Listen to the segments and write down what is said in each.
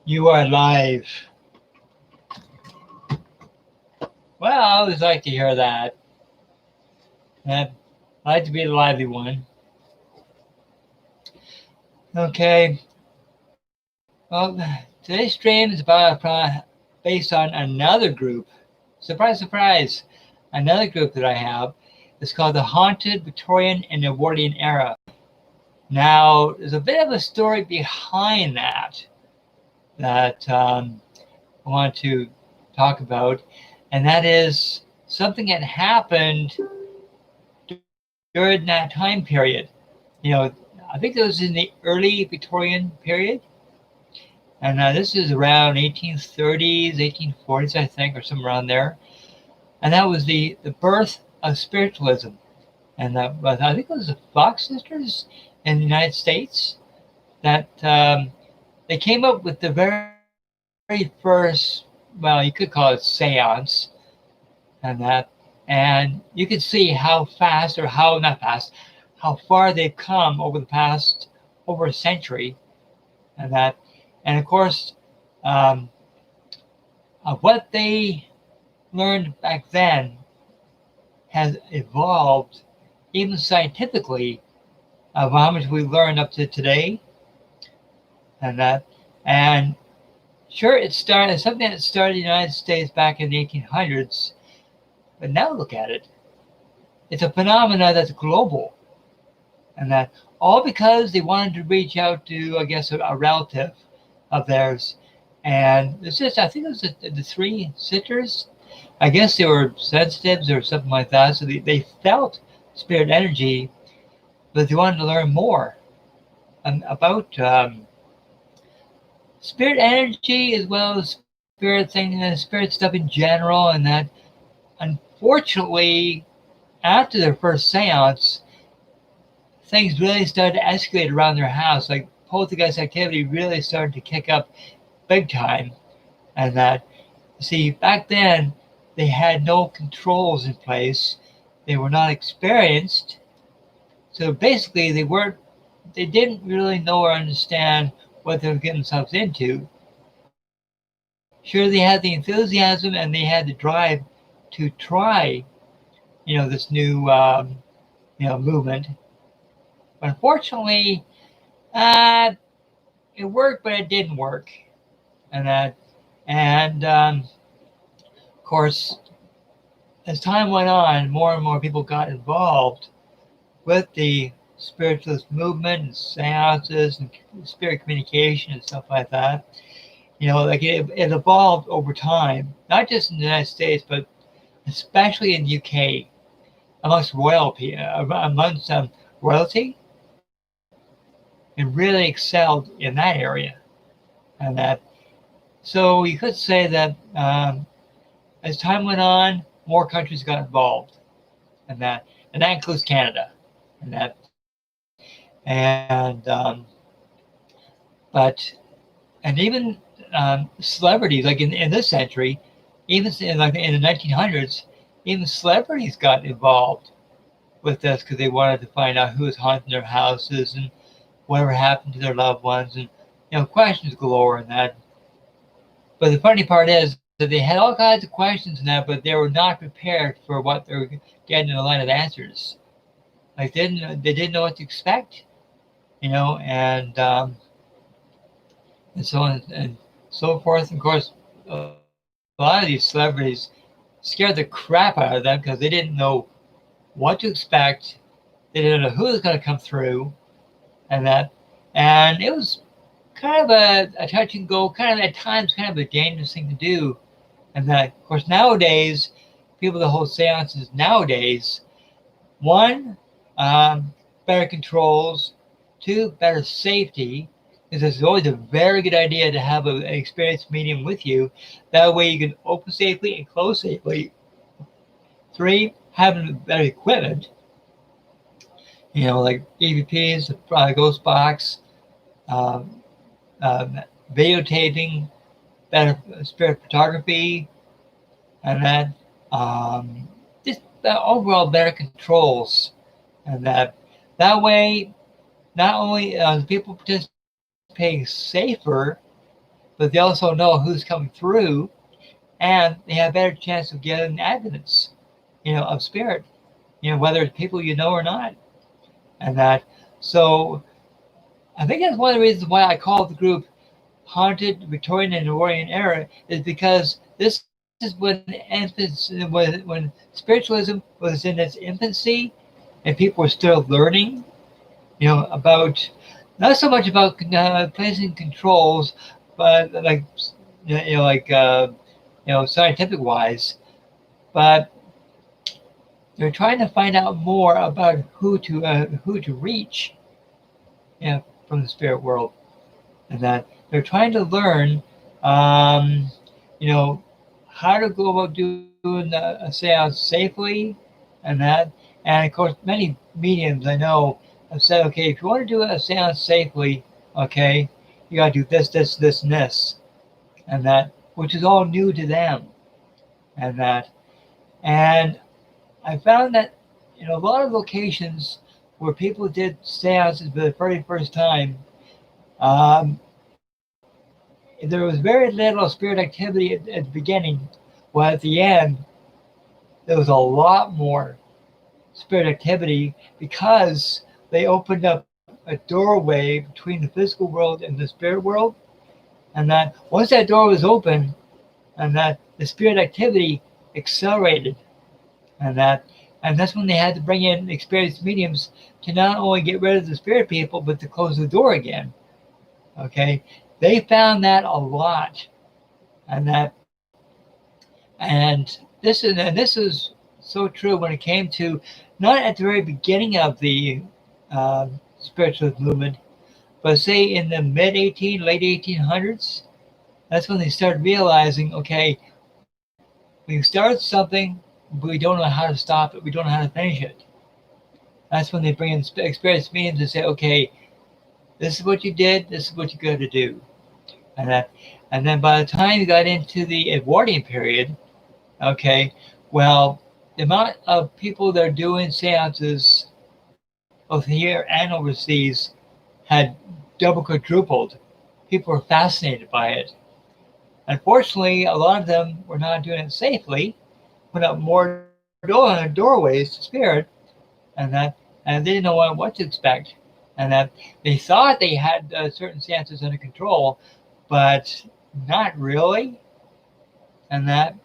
You are live. Well, I always like to hear that. I like to be the lively one. Okay. Well, today's stream is based on another group. Surprise, surprise. Another group that I have. It's called the Haunted Victorian and Edwardian Era. Now, there's a bit of a story behind that I want to talk about, and that is something that happened during that time period. I think it was in the early Victorian period, and this is around 1830s, 1840s, I think, or somewhere around there. And that was the birth of spiritualism. And I think it was the Fox sisters in the United States that they came up with the very first, well, you could call it seance, and you can see how fast, or how not fast, how far they've come over a century, and of course, what they learned back then has evolved, even scientifically, of how much we learned up to today, and sure, it's something that started in the United States back in the 1800s, but now look at it. It's a phenomenon that's global, and that all because they wanted to reach out to, I guess, a relative of theirs. And I think it was the three sisters. I guess they were sensitives or something like that, so they felt spirit energy, but they wanted to learn more about spirit energy, as well as spirit things and spirit stuff in general. And that, unfortunately, after their first seance, things really started to escalate around their house. Like, poltergeist activity really started to kick up big time. And that, see, back then, they had no controls in place. They were not experienced. So basically, they didn't really know or understand what they were getting themselves into. Sure, they had the enthusiasm and they had the drive to try, this new, movement. But unfortunately, it worked, but it didn't work. And of course, as time went on, more and more people got involved with the spiritualist movement and seances and spirit communication and stuff like that. It evolved over time, not just in the United States, but especially in the UK, amongst royalty, and really excelled in that area. So you could say that as time went on, more countries got involved, and that includes Canada, and even celebrities, like in this century, even in the 1900s, even celebrities got involved with this because they wanted to find out who was haunting their houses and whatever happened to their loved ones, and questions galore and that. But the funny part is that they had all kinds of questions and that, but they were not prepared for what they were getting in a line of answers. Like they didn't know what to expect, and so on and so forth. And of course, a lot of these celebrities scared the crap out of them because they didn't know what to expect. They didn't know who was going to come through, and it was kind of a touch and go, kind of at times, kind of a dangerous thing to do. And that, of course, nowadays, people that hold seances nowadays, one, better controls, two, better safety, because it's always a very good idea to have an experienced medium with you. That way you can open safely and close safely. Three, having better equipment, like EVPs, ghost box, videotaping, better spirit photography, and just overall better controls, and that way not only people participating safer, but they also know who's coming through, and they have a better chance of getting evidence, of spirit, whether it's people you know or not, and that. So I think that's one of the reasons why I call the group Haunted Victorian and Edwardian Era, is because this is when spiritualism was in its infancy, and people were still learning, about not so much about placing controls, but like scientific wise, but they're trying to find out more about who to reach, from the spirit world, and that they're trying to learn, how to go about doing a seance safely, and that. And of course, many mediums I know have said, okay, if you want to do a seance safely, okay, you got to do this, this, this, and this, and that, which is all new to them, and that. And I found that in a lot of locations where people did seances for the very first time, um, there was very little spirit activity at the beginning, while at the end, there was a lot more spirit activity because they opened up a doorway between the physical world and the spirit world. And that once that door was open, and that the spirit activity accelerated, and that's when they had to bring in experienced mediums to not only get rid of the spirit people, but to close the door again. Okay, they found that a lot, and this is so true when it came to not at the very beginning of the spiritualist movement, but say in the late 1800s. That's when they started realizing, okay, we start something, but we don't know how to stop it. We don't know how to finish it. That's when they bring in experienced mediums and say, okay, this is what you did. This is what you got to do, and then by the time you got into the Edwardian period, okay, well, the amount of people that are doing seances both here and overseas had double, quadrupled. People were fascinated by it. Unfortunately, a lot of them were not doing it safely, put up more doorways to spirit, and they didn't know what to expect, and that they thought they had certain seances under control, but not really, and that's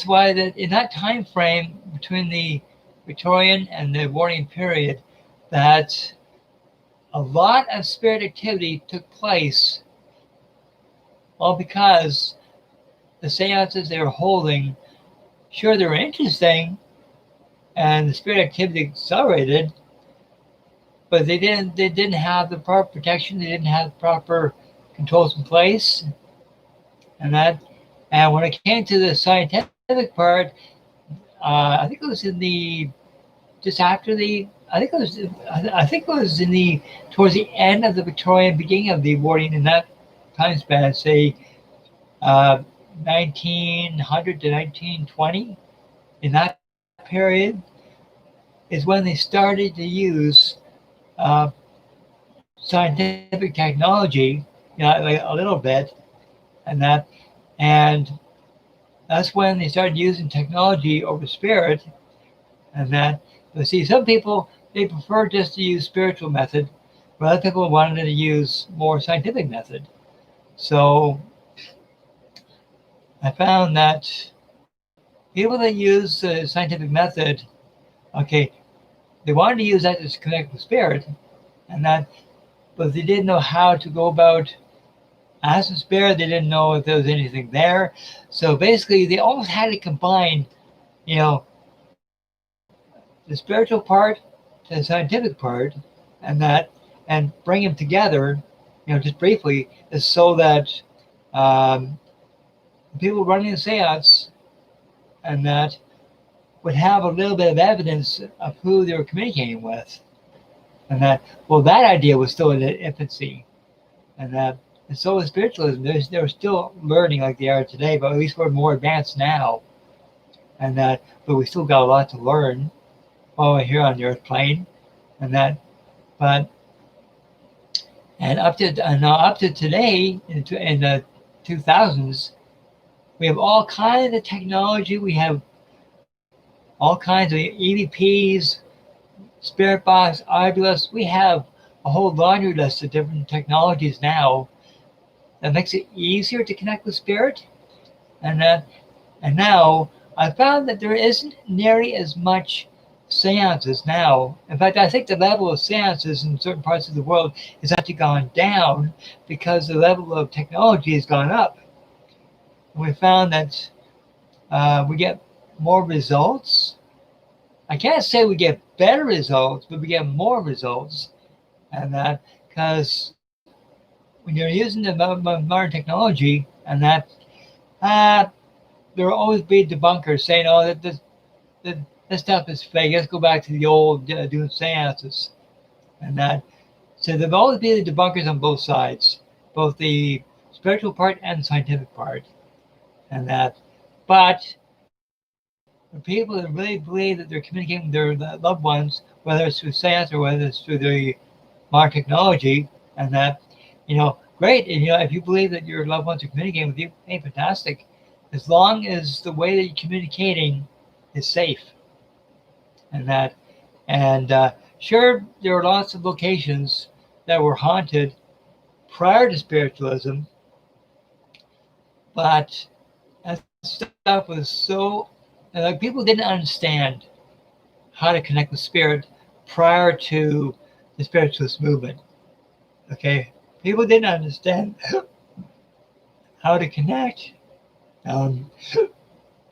why in that time frame between the Victorian and the Edwardian period, that a lot of spirit activity took place, all because the seances they were holding, sure, they were interesting, and the spirit activity accelerated, but they didn't have the proper protection, they didn't have the proper controls in place, and when it came to the scientific part, I think it was in the just after the I think it was in the towards the end of the Victorian, beginning of the Edwardian, in that time span, say 1900 to 1920. In that period is when they started to use uh, scientific technology, like a little bit, and and that's when they started using technology over spirit, and but see, some people, they prefer just to use spiritual method, but other people wanted to use more scientific method. So I found that people that use the scientific method, okay, they wanted to use that to connect with spirit, but they didn't know how to go about asking spirit. They didn't know if there was anything there. So basically, they almost had to combine, the spiritual part to the scientific part, and bring them together, just briefly, is so that people running a seance and that would have a little bit of evidence of who they were communicating with, and that idea was still in its infancy, and so with spiritualism, they're still learning like they are today, but at least we're more advanced now, but we still got a lot to learn while we're here on the earth plane, and but And up to today, in the 2000s, we have all kinds of technology. We have all kinds of EVPs, Spirit Box, Oculus. We have a whole laundry list of different technologies now that makes it easier to connect with spirit. And now I found that there isn't nearly as much seances now. In fact, I think the level of seances in certain parts of the world has actually gone down because the level of technology has gone up. And we found that we get more results. I can't say we get better results, but we get more results. And that because when you're using the modern technology, and that there will always be debunkers saying, "Oh, that this stuff is fake. Let's go back to the old doing seances," and that. So there'll always be the debunkers on both sides, both the spiritual part and the scientific part, and that. But the people that really believe that they're communicating with their loved ones, whether it's through seance or whether it's through the modern technology, and that, great. And if you believe that your loved ones are communicating with you, hey, fantastic. As long as the way that you're communicating is safe, and that, and sure, there are lots of locations that were haunted prior to spiritualism, but that stuff was so like people didn't understand how to connect with spirit prior to the spiritualist movement. Okay, people didn't understand how to connect.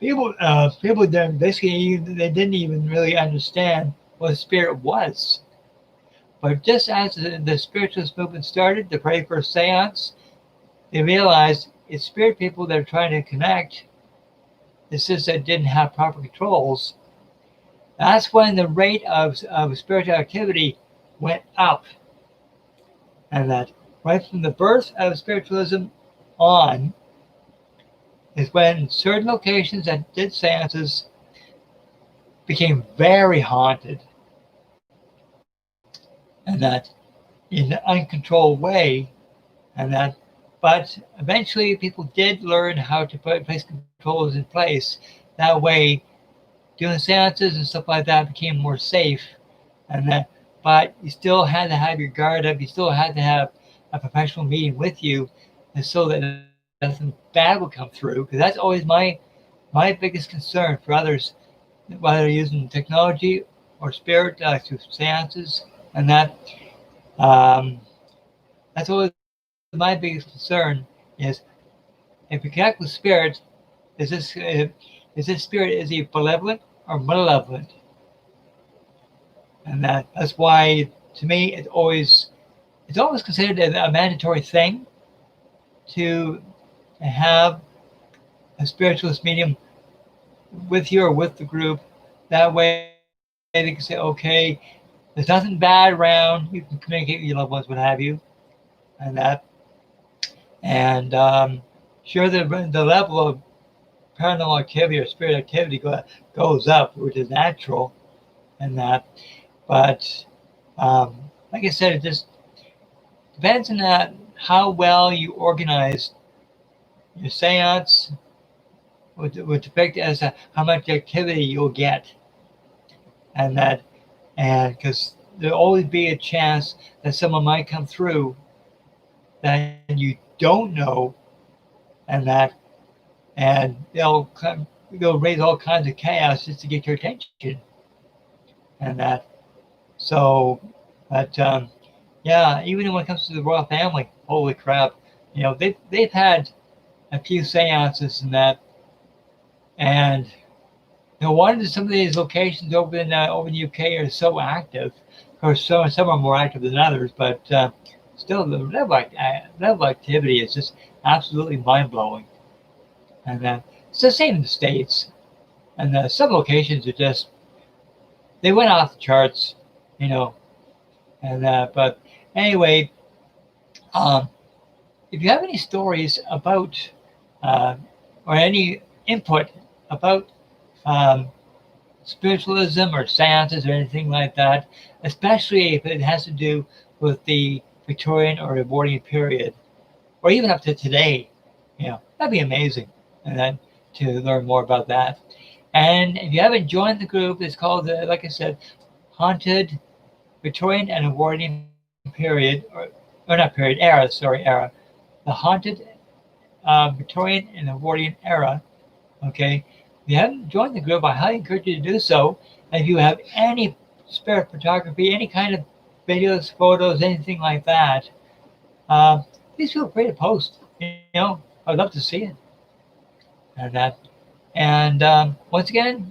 People then basically they didn't even really understand what spirit was. But just as the spiritualist movement started, the very first seance, they realized it's spirit people that are trying to connect. It's just that didn't have proper controls. That's when the rate of spiritual activity went up. And that right from the birth of spiritualism on is when certain locations that did seances became very haunted. And that in an uncontrolled way. And that, but eventually people did learn how to place controls in place. That way, doing seances and stuff like that became more safe. And that, but you still had to have your guard up. You still had to have a professional meeting with you, and so that nothing bad would come through. Because that's always my biggest concern for others, whether they're using technology or spirit through seances, and that. That's always my biggest concern is if you connect with spirit, is this spirit, is he benevolent or malevolent? And that's why to me it's always considered a mandatory thing to have a spiritualist medium with you or with the group. That way they can say, okay, there's nothing bad around. You can communicate with your loved ones, what have you, and that. And sure, the level of paranormal activity or spirit activity goes up, which is natural, and that. But like I said, it just depends on how well you organize your seance, would depict as how much activity you'll get, and that. And because there'll always be a chance that someone might come through that you don't know, and that, and they'll raise all kinds of chaos just to get your attention, and that. So, but yeah, even when it comes to the royal family, holy crap, they've had a few seances and that, and one of some of these locations over in the UK are so active. Of course, some are more active than others, but still, the level of activity is just absolutely mind-blowing. And it's the same in the States. And some locations are just, they went off the charts, And but anyway, if you have any stories about or any input about spiritualism or seances or anything like that, especially if it has to do with the Victorian or Edwardian period, or even up to today. That'd be amazing. And then to learn more about that. And if you haven't joined the group, it's called, like I said, Haunted Victorian and Edwardian period, or not period, era, sorry, era. The Haunted Victorian and Edwardian era. Okay. If you haven't joined the group, I highly encourage you to do so. And if you have any spirit photography, any kind of videos, photos, anything like that, please feel free to post. I'd love to see it. And that. And once again,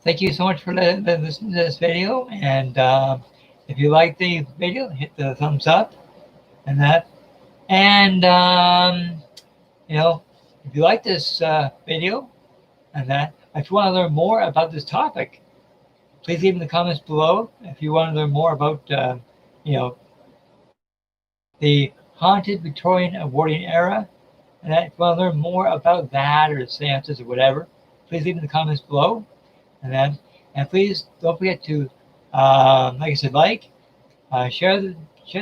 thank you so much for listening to this video. And if you like the video, hit the thumbs up and that. And if you like this video and that, if you want to learn more about this topic, please leave in the comments below. If you want to learn more about the haunted Victorian Edwardian era, and if you want to learn more about that or seances or whatever, please leave in the comments below. And please don't forget to, like I said, share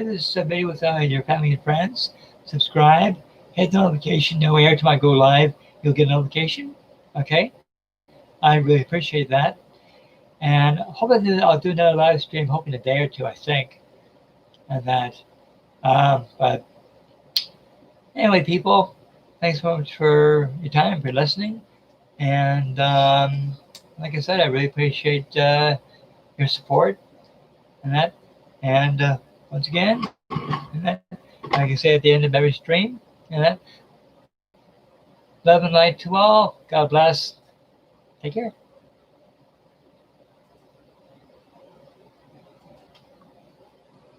this video with your family and friends. Subscribe, hit the notification. That way, every time I go live, you'll get a notification. Okay, I really appreciate that. And hopefully I'll do another live stream, hoping a day or two, I think. And that. But anyway, people, thanks so much for your time, for listening. And like I said, I really appreciate your support and that. And once again, and that, like I say at the end of every stream, and that, love and light to all. God bless. Take care.